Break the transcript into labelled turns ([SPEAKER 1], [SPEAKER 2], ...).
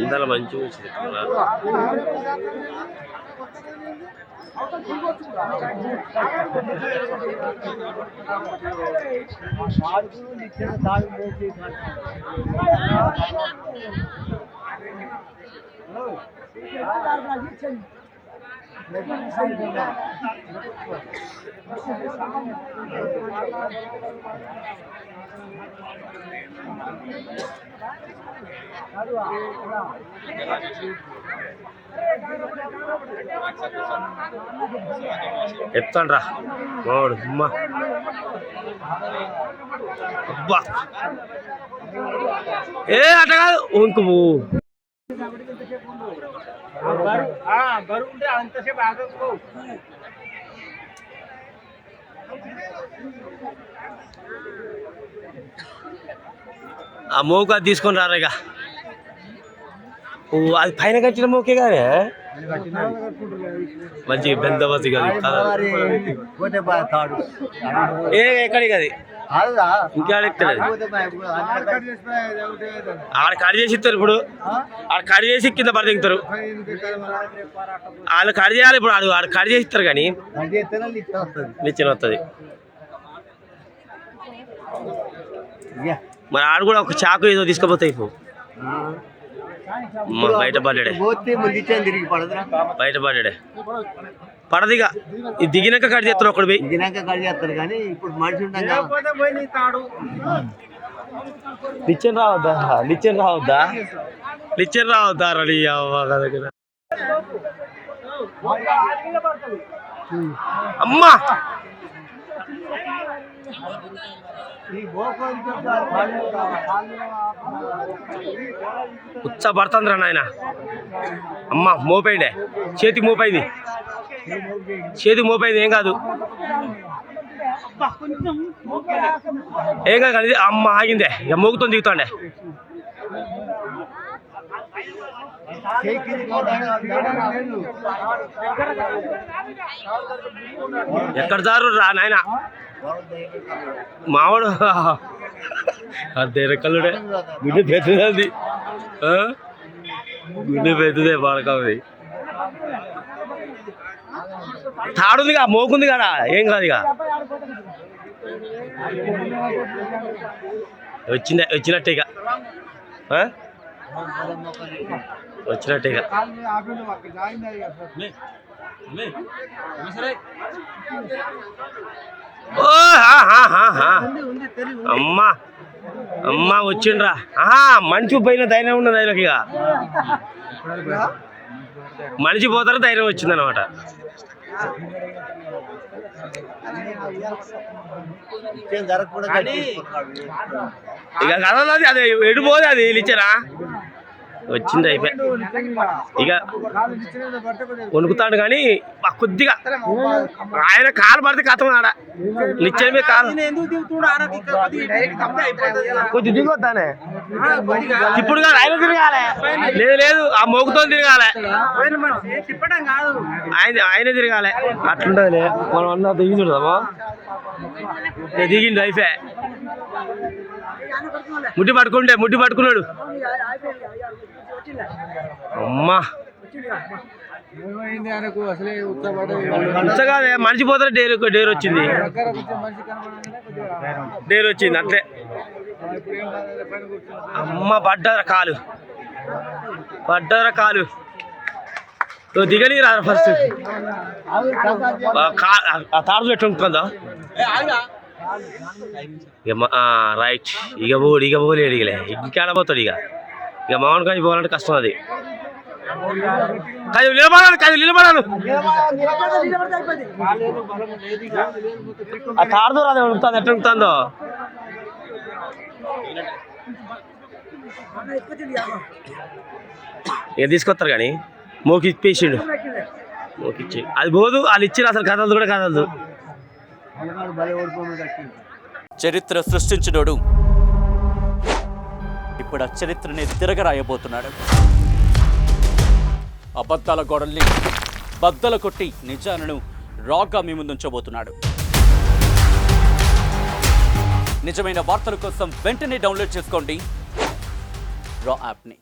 [SPEAKER 1] ఇందల మంచి వచ్చింది. ఎత్తండి రా వాడు అమ్మా అబ్బా ఏ అట్ట కాదు ఇంకో ఆ మోకు అది తీసుకొని రారేగా. ఓ అది పైన కట్టిన మోకే కానీ మంచి బెందవతి కాదు ఎక్కడికి అది ఇంకేడెక్తలేదు. ఆడ కడి చేసి ఇస్తారు. ఇప్పుడు ఆడ కడి చేసి కింద పడి దిగుతారు. వాళ్ళు కడి చేయాలి. ఇప్పుడు ఆడ కడి చేసి ఇస్తారు కానీ నిచ్చెన వస్తుంది. మరి ఆడు కూడా ఒక చాకు ఏదో తీసుకుపోతాయి. బయట పడ్డాడే బయట పడ్డాడే పడదిగా. ఇది దిగినాక కట్ చేస్తారు. ఒకటి పోయి
[SPEAKER 2] కానీ ఇప్పుడు మనిషి
[SPEAKER 1] నిచ్చెన రావద్దా నిచ్చెన రావద్దా నిచ్చెన రావద్దా రెడీ దగ్గర అమ్మా ఉచ్చ పడుతుందిరా నాయన. అమ్మ మోపైండే చేతికి మోపైంది. చేతికి మోపైంది ఏం కాదు ఏం కాదు కానీ అమ్మ ఆగిందే. ఇక మోగుతో దిగుతాండే. ఎక్కడ జారు రా నాయన మావాడు అదే కల్లుడే గుండె పెద్దది గుండె పెద్దదే బాడకది. తాడుందిగా మోకుంది కదా ఏం కాదు. ఇక వచ్చినట్టే ఇక వచ్చినట్టే ఇక అమ్మా అమ్మా వచ్చిండ్రా. మనిషి పోయిన ధైర్యం ఉన్నది ఆయనకి. ఇక మనిషి పోతారు ధైర్యం వచ్చిందనమాట. ఇక కదలది అది ఎడిపోదు అది నిచ్చెనా వచ్చింది అయిపోయి. ఇక వణుకుతాడు కానీ కొద్దిగా ఆయన కాలు పడితే కథం ఆడ నిచ్చెన మీద కాలు కొద్ది దిగొద్దానే. ఇప్పుడు కాదు ఆయన తిరగాలి. లేదు లేదు ఆ మోగుతో తిరగాలి. ఆయన తిరగాలి. అట్లుంటది. మనం అన్న దిగి చూడదామా దిగిండు అయిపోయి. ముట్టి పట్టుకున్నాడు. అమ్మా కాదే మనిషి పోతారు. డేర్ వచ్చింది అంతే. అమ్మ పడ్డారా కాలు దిగని రా ఫస్ట్. తాడు ఎట్టుంటుందా రైట్. ఇక పోలేడు. ఇంకేడపోతాడు. ఇక మామూలు కానీ పోవాలంటే కష్టం. అది నిలబడాలి. ఆ తాడుతో రాదు ఉంటుంది. ఎట్లా ఉంటుందో ఇక తీసుకొస్తారు కానీ మోకి ఇప్పేసిండు. మోకిచ్చి అది పోదు. వాళ్ళు ఇచ్చిన అసలు కదలదు కూడా కదలదు.
[SPEAKER 3] చరిత్ర సృష్టించినోడు ఇప్పుడు ఆ చరిత్రని తిరగరాయబోతున్నాడు. అబద్ధాల గోడల్ని బద్దలు కొట్టి నిజాలను రాగా మీ ముందుంచబోతున్నాడు. నిజమైన వార్తల కోసం వెంటనే డౌన్లోడ్ చేసుకోండి రా యాప్ని.